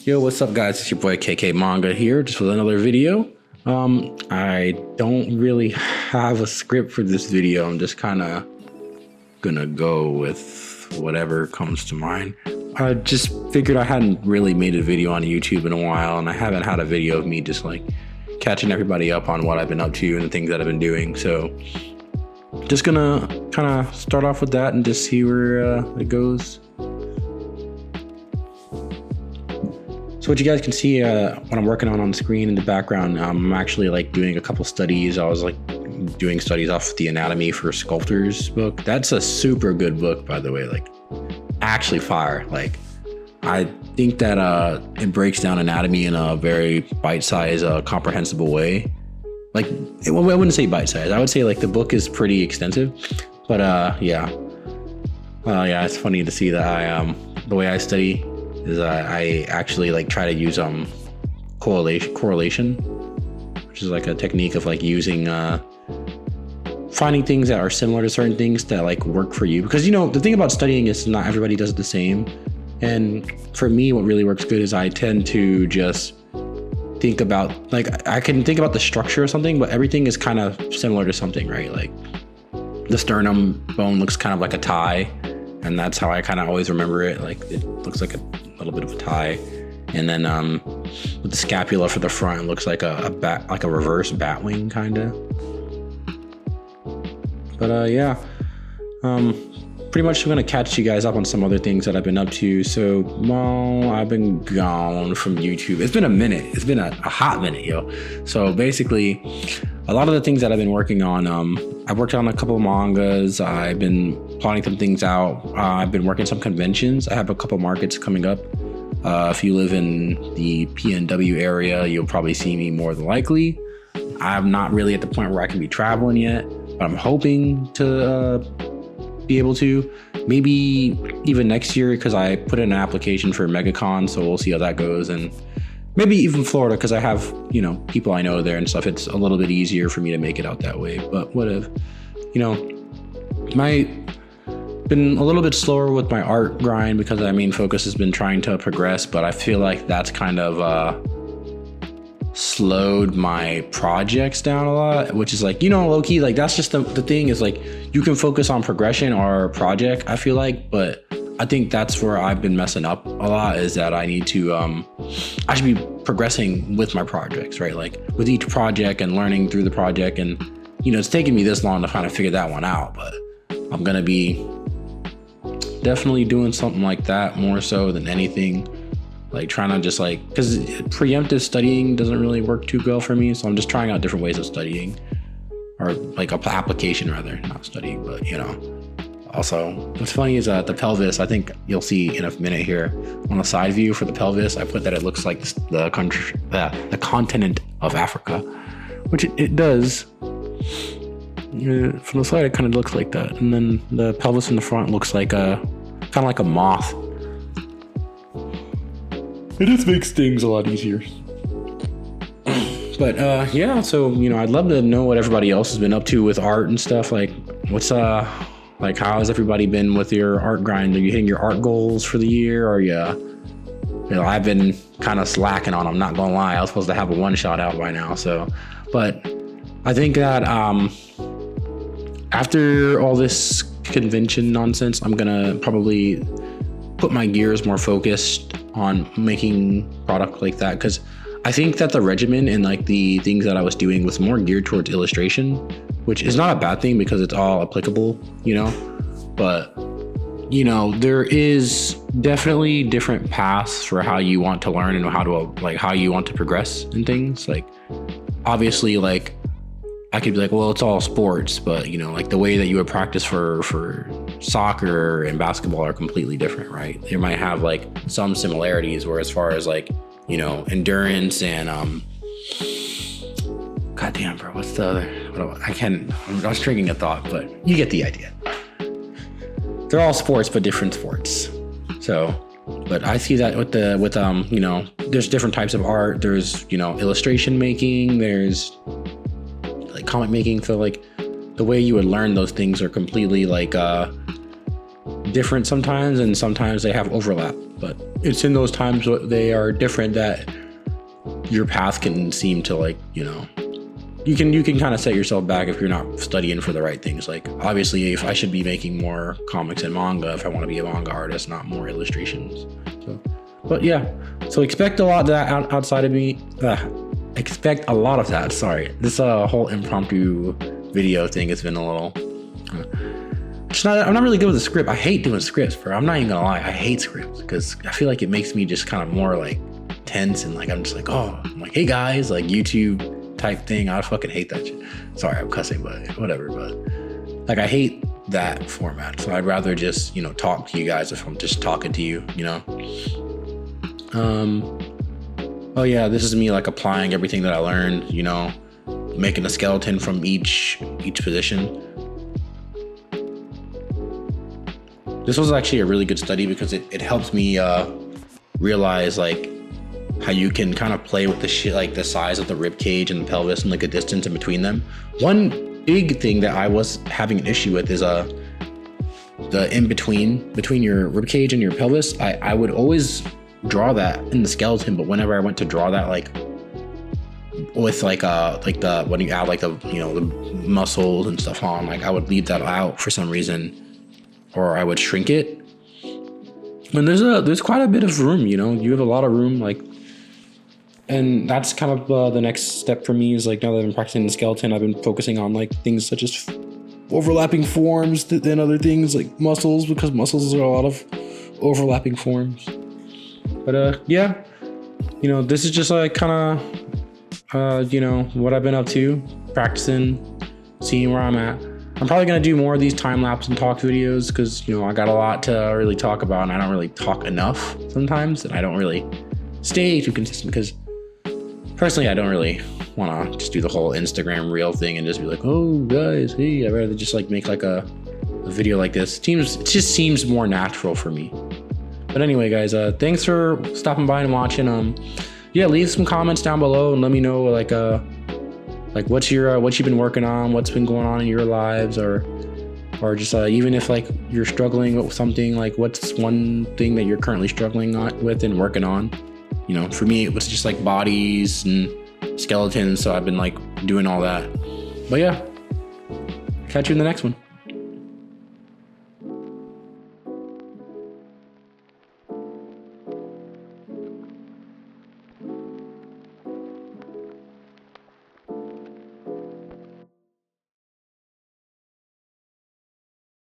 Yo, what's up guys? It's your boy KaeruKaerumanga here, just with another video. I don't really have a script for this video. I'm just kind of gonna go with whatever comes to mind. I just figured I hadn't really made a video on YouTube in a while, and I haven't had a video of me just like catching everybody up on what I've been up to and the things that I've been doing. So just gonna kind of start off with that and just see where it goes. So what you guys can see what I'm working on the screen in the background, I'm actually like doing a couple studies. I was like doing studies off the Anatomy for Sculptors book. That's a super good book, by the way, like actually fire. Like I think that it breaks down anatomy in a very bite-sized, comprehensible way. Like I wouldn't say bite-sized. I would say like the book is pretty extensive, but yeah, it's funny to see that the way I study is I actually like try to use correlation, which is like a technique of like using finding things that are similar to certain things that like work for you. Because you know the thing about studying is not everybody does it the same, and for me what really works good is I tend to just think about, like, I can think about the structure of something, but everything is kind of similar to something, right? Like the sternum bone looks kind of like a tie, and that's how I kind of always remember it. Like it looks like a little bit of a tie, and then with the scapula for the front, it looks like a bat, like a reverse bat wing kind of. But yeah, pretty much I'm gonna catch you guys up on some other things that I've been up to. So well, I've been gone from YouTube. It's been a minute. It's been a hot minute, yo. So basically, a lot of the things that I've been working on, I've worked on a couple of mangas. I've been plotting some things out. I've been working some conventions. I have a couple markets coming up. If you live in the PNW area, you'll probably see me more than likely. I'm not really at the point where I can be traveling yet, but I'm hoping to be able to, maybe even next year, because I put in an application for MegaCon, so we'll see how that goes. And maybe even Florida, because I have, you know, people I know there and stuff. It's a little bit easier for me to make it out that way, but whatever. You know, been a little bit slower with my art grind because my main focus has been trying to progress, but I feel like that's kind of slowed my projects down a lot, which is like, you know, low-key, like that's just the thing is like you can focus on progression or project, I feel like, but I think that's where I've been messing up a lot, is that I need to I should be progressing with my projects, right? Like with each project and learning through the project, and you know, it's taken me this long to kind of figure that one out, but I'm gonna be definitely doing something like that more so than anything. Like trying to just like, because preemptive studying doesn't really work too well for me, so I'm just trying out different ways of studying, or like a application rather, not studying, but you know. Also, what's funny is the pelvis, I think you'll see in a minute here on the side view for the pelvis, I put that it looks like the country, the continent of Africa, which it does. From the side it kind of looks like that, and then the pelvis in the front looks like kind of like a moth. It just makes things a lot easier. But yeah, so you know, I'd love to know what everybody else has been up to with art and stuff. Like what's like how has everybody been with your art grind? Are you hitting your art goals for the year? Or you know, I've been kind of slacking on them, not gonna lie. I was supposed to have a one shot out by now, so but I think that after all this convention nonsense, I'm gonna probably put my gears more focused on making product like that, because I think that the regimen and like the things that I was doing was more geared towards illustration, which is not a bad thing because it's all applicable, you know. But you know, there is definitely different paths for how you want to learn and how you want to progress in things. Like obviously, like I could be like, well, it's all sports, but you know, like the way that you would practice for soccer and basketball are completely different, right? They might have like some similarities, where as far as like, you know, endurance and goddamn, bro, what's the other? I was triggering a thought, but you get the idea. They're all sports, but different sports. So, but I see that with you know, there's different types of art. There's, you know, illustration making. There's like comic making. So like the way you would learn those things are completely like different sometimes, and sometimes they have overlap. But it's in those times they are different that your path can seem to like, you know, you can kind of set yourself back if you're not studying for the right things. Like obviously if I should be making more comics and manga if I want to be a manga artist, not more illustrations. So, but yeah, so expect a lot of that outside of me. Expect a lot of that. Sorry, this whole impromptu video thing has been a little. I'm not really good with the script. I hate doing scripts, bro. I'm not even gonna lie. I hate scripts because I feel like it makes me just kind of more like tense and like I'm just like, oh, I'm like, hey guys, like YouTube type thing. I fucking hate that shit. Sorry, I'm cussing, but whatever. But like I hate that format. So I'd rather just, you know, talk to you guys if I'm just talking to you, you know. Oh yeah, this is me like applying everything that I learned, you know, making a skeleton from each position. This was actually a really good study because it helps me realize like how you can kind of play with the shit, like the size of the rib cage and the pelvis and like a distance in between them. One big thing that I was having an issue with is the in between your rib cage and your pelvis. I would always draw that in the skeleton, but whenever I went to draw that like with like the when you add like the, you know, the muscles and stuff on, like I would leave that out for some reason, or I would shrink it. And there's quite a bit of room, you know, you have a lot of room, like, and that's kind of the next step for me is like, now that I've been practicing the skeleton, I've been focusing on like things such as overlapping forms and other things like muscles, because muscles are a lot of overlapping forms. But yeah, you know, this is just like kind of you know, what I've been up to, practicing, seeing where I'm at. I'm probably gonna do more of these time lapse and talk videos because, you know, I got a lot to really talk about and I don't really talk enough sometimes, and I don't really stay too consistent because personally I don't really want to just do the whole Instagram reel thing and just be like, oh guys, hey, I'd rather just like make like a video like this. It just seems more natural for me. But anyway, guys, thanks for stopping by and watching. Yeah, leave some comments down below and let me know like what you've been working on, what's been going on in your lives, or just even if like you're struggling with something, like what's one thing that you're currently struggling with and working on. You know, for me it was just like bodies and skeletons, so I've been like doing all that. But yeah, catch you in the next one.